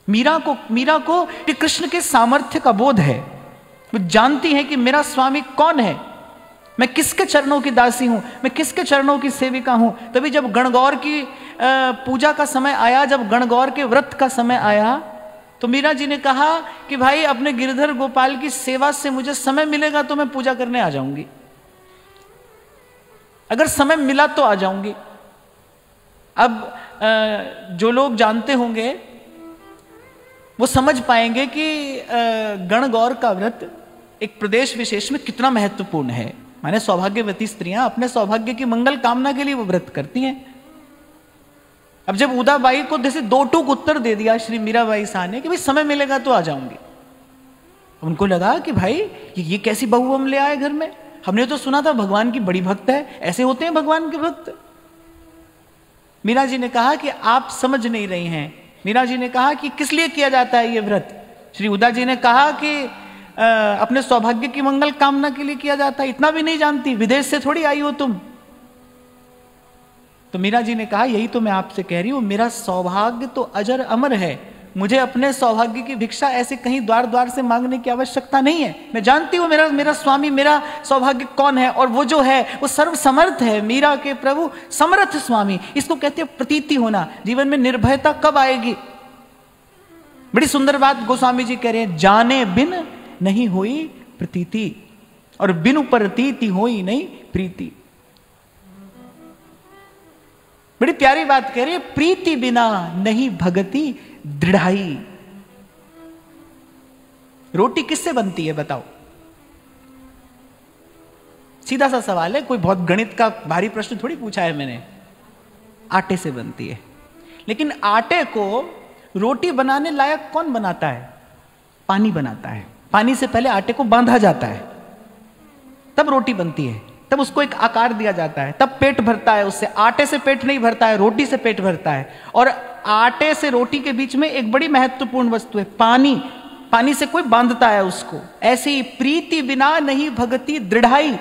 मीरा को कृष्ण के सामर्थ्य का बोध है। वो जानती है कि मेरा स्वामी कौन है, मैं किसके चरणों की दासी हूं, मैं किसके चरणों की सेविका हूं। तभी जब गणगौर की पूजा का समय आया, जब गणगौर के व्रत का समय आया, तो मीरा जी ने कहा कि भाई अपने गिरधर गोपाल की सेवा से मुझे समय मिलेगा तो मैं पूजा करने आ जाऊंगी, अगर समय मिला तो आ जाऊंगी। अब जो लोग जानते होंगे वो समझ पाएंगे कि गणगौर का व्रत एक प्रदेश विशेष में कितना महत्वपूर्ण है। माने सौभाग्यवती स्त्रियां अपने सौभाग्य की मंगल कामना के लिए वो व्रत करती हैं। अब जब उदाबाई को जैसे दो टूक उत्तर दे दिया श्री मीराबाई शाह ने कि भाई समय मिलेगा तो आ जाऊंगी, उनको लगा कि भाई ये कैसी बहू हम ले आए घर में, हमने तो सुना था भगवान की बड़ी भक्त है, ऐसे होते हैं भगवान के भक्त। मीरा जी ने कहा कि आप समझ नहीं रही हैं। मीरा जी ने कहा कि किस लिए किया जाता है ये व्रत। श्री उदा जी ने कहा कि अपने सौभाग्य की मंगल कामना के लिए किया जाता है, इतना भी नहीं जानती, विदेश से थोड़ी आई हो तुम। तो मीरा जी ने कहा यही तो मैं आपसे कह रही हूं, मेरा सौभाग्य तो अजर अमर है, मुझे अपने सौभाग्य की भिक्षा ऐसे कहीं द्वार द्वार से मांगने की आवश्यकता नहीं है। मैं जानती हूं मेरा स्वामी, मेरा सौभाग्य कौन है, और वो जो है वो सर्वसमर्थ है, मीरा के प्रभु समर्थ स्वामी। इसको कहते हैं प्रतीति होना। जीवन में निर्भयता कब आएगी? बड़ी सुंदर बात गोस्वामी जी कह रहे हैं, जाने बिन नहीं हुई प्रतीति और बिनु प्रतीति होई नहीं प्रीति। बड़ी प्यारी बात कह रही है, प्रीति बिना नहीं भगति दृढ़ाई। रोटी किससे बनती है बताओ? सीधा सा सवाल है, कोई बहुत गणित का भारी प्रश्न थोड़ी पूछा है मैंने। आटे से बनती है, लेकिन आटे को रोटी बनाने लायक कौन बनाता है? पानी बनाता है। पानी से पहले आटे को बांधा जाता है, तब रोटी बनती है, तब उसको एक आकार दिया जाता है, तब पेट भरता है उससे। आटे से पेट नहीं भरता है, रोटी से पेट भरता है। और आटे से रोटी के बीच में एक बड़ी महत्वपूर्ण वस्तु है पानी। पानी से कोई बांधता है उसको। ऐसे ही प्रीति बिना नहीं भगति दृढ़ाई।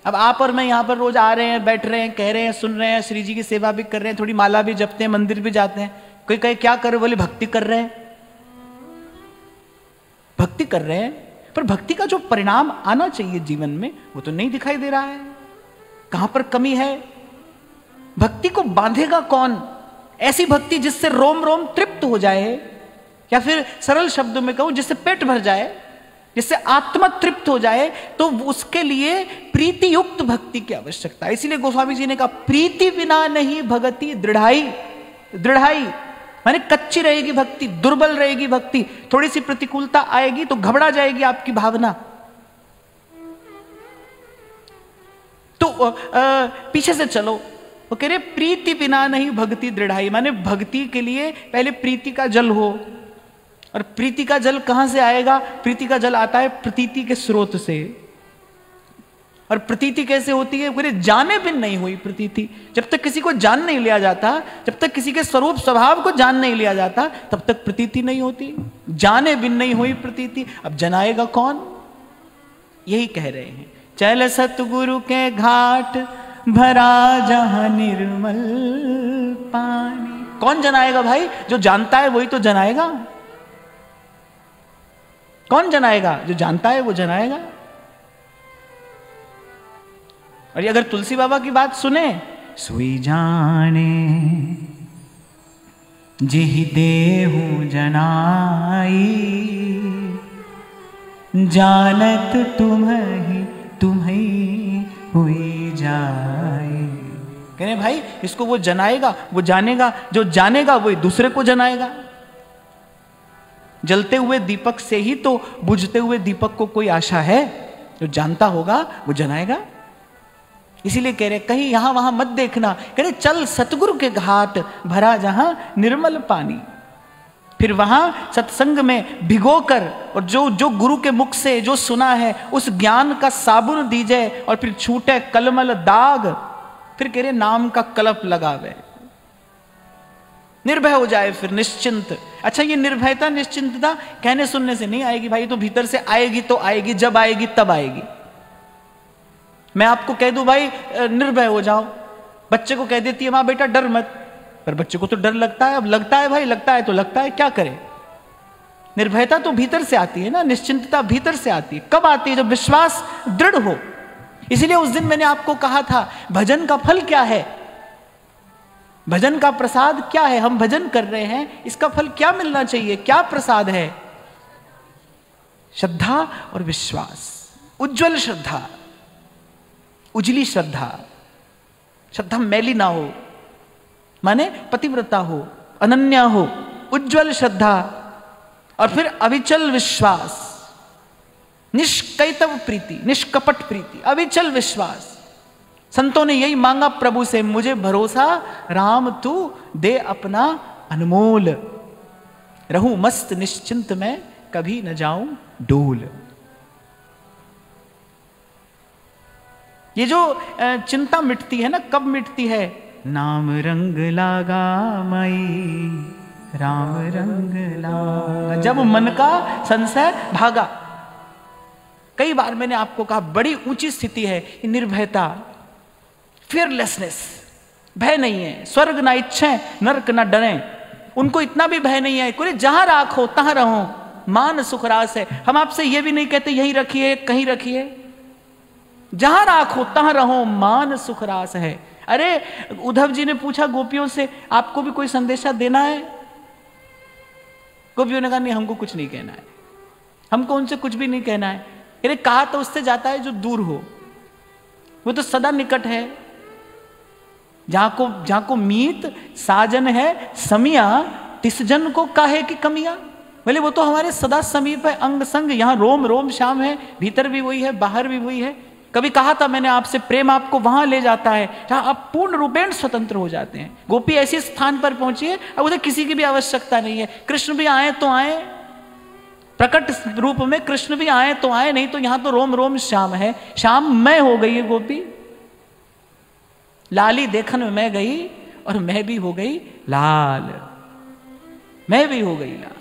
अब आप और मैं यहां पर रोज आ रहे हैं, बैठ रहे हैं, कह रहे हैं, सुन रहे हैं, श्री जी की सेवा भी कर रहे हैं, थोड़ी माला भी जपते हैं, मंदिर भी जाते हैं। कोई कहे क्या कर रहे, बोले भक्ति कर रहे हैं। भक्ति कर रहे हैं, पर भक्ति का जो परिणाम आना चाहिए जीवन में वो तो नहीं दिखाई दे रहा है। कहां पर कमी है? भक्ति को बांधेगा कौन? ऐसी भक्ति जिससे रोम रोम तृप्त हो जाए, या फिर सरल शब्दों में कहूं जिससे पेट भर जाए, जिससे आत्मा तृप्त हो जाए, तो उसके लिए प्रीति युक्त भक्ति की आवश्यकता है। इसीलिए गोस्वामी जी ने कहा प्रीति बिना नहीं भगति दृढ़ाई। दृढ़ाई माने कच्ची रहेगी भक्ति, दुर्बल रहेगी भक्ति, थोड़ी सी प्रतिकूलता आएगी तो घबरा जाएगी आपकी भावना। तो पीछे से चलो, वो कह रहे प्रीति बिना नहीं भक्ति दृढ़ाई, माने भक्ति के लिए पहले प्रीति का जल हो। और प्रीति का जल कहां से आएगा? प्रीति का जल आता है प्रतीति के स्रोत से। और प्रतीति कैसे होती है? बोले जाने बिन नहीं हुई प्रतीति। जब तक किसी को जान नहीं लिया जाता, जब तक किसी के स्वरूप स्वभाव को जान नहीं लिया जाता, तब तक प्रतीति नहीं होती। जाने बिन नहीं हुई प्रतीति। अब जनाएगा कौन? यही कह रहे हैं, चल सतगुरु के घाट भरा जहां निर्मल पानी। कौन जनाएगा भाई? जो जानता है वही तो जनाएगा। कौन जनाएगा? जो जानता है वो जनाएगा। और अगर तुलसी बाबा की बात सुने, सुई जाने जिहि देहु जनाई, जानत तुम्हें हुई जाए। कह रहे भाई इसको वो जनाएगा, वो जानेगा, जो जानेगा वही दूसरे को जनाएगा। जलते हुए दीपक से ही तो बुझते हुए दीपक को कोई आशा है। जो जानता होगा वो जनाएगा। इसीलिए कह रहे कहीं यहां वहां मत देखना, कह रहे चल सतगुरु के घाट भरा जहां निर्मल पानी। फिर वहां सत्संग में भिगोकर, और जो गुरु के मुख से जो सुना है उस ज्ञान का साबुन दीजिए, और फिर छूटे कलमल दाग। फिर कह रहे नाम का कलप लगावे, निर्भय हो जाए, फिर निश्चिंत। अच्छा ये निर्भयता निश्चिंतता कहने सुनने से नहीं आएगी भाई, तो भीतर से आएगी तो आएगी, जब आएगी तब आएगी। मैं आपको कह दूं भाई निर्भय हो जाओ, बच्चे को कह देती है मां बेटा डर मत, पर बच्चे को तो डर लगता है। अब लगता है भाई, लगता है तो लगता है, क्या करे। निर्भयता तो भीतर से आती है ना, निश्चिंतता भीतर से आती है। कब आती है? जब विश्वास दृढ़ हो। इसीलिए उस दिन मैंने आपको कहा था, भजन का फल क्या है, भजन का प्रसाद क्या है। हम भजन कर रहे हैं, इसका फल क्या मिलना चाहिए, क्या प्रसाद है? श्रद्धा और विश्वास। उज्जवल श्रद्धा, उजली श्रद्धा। श्रद्धा मैली ना हो, माने पतिव्रता हो, अनन्या हो, उज्जवल श्रद्धा। और फिर अविचल विश्वास, निष्कैतव प्रीति, निष्कपट प्रीति, अविचल विश्वास। संतों ने यही मांगा प्रभु से, मुझे भरोसा राम तू दे अपना अनमोल, रहूं मस्त निश्चिंत मैं, कभी न जाऊं डोल। ये जो चिंता मिटती है ना, कब मिटती है? नाम रंग लागा मई, राम रंग लागा, जब मन का संशय भागा। कई बार मैंने आपको कहा, बड़ी ऊंची स्थिति है निर्भयता, फियरलेसनेस। भय नहीं है, स्वर्ग ना इच्छे, नरक ना डरे। उनको इतना भी भय नहीं है, कोई जहां राखो तहां रहो, मान सुखरास है। हम आपसे यह भी नहीं कहते यहीं रखिए कहीं रखिए, जहां राखो तहां रहो, मान सुखरास है। अरे उद्धव जी ने पूछा गोपियों से, आपको भी कोई संदेशा देना है? गोपियों ने कहा नहीं, हमको कुछ नहीं कहना है, हमको उनसे कुछ भी नहीं कहना है। अरे कहा तो उससे जाता है जो दूर हो, वो तो सदा निकट है। जहां को मीत साजन है समिया, तिस जन को काहे की कमियां। बोले वो तो हमारे सदा समीप है, अंग संग, यहां रोम रोम श्याम है, भीतर भी वही है, बाहर भी वही है। कभी कहा था मैंने आपसे, प्रेम आपको वहां ले जाता है जहां आप पूर्ण रूपेण स्वतंत्र हो जाते हैं। गोपी ऐसे स्थान पर पहुंची है, अब उधर किसी की भी आवश्यकता नहीं है। कृष्ण भी आए तो आए, प्रकट रूप में कृष्ण भी आए तो आए, नहीं तो यहां तो रोम रोम श्याम है। श्याम मैं हो गई है गोपी, लाली देखन में मैं गई और मैं भी हो गई लाल, मैं भी हो गई लाल।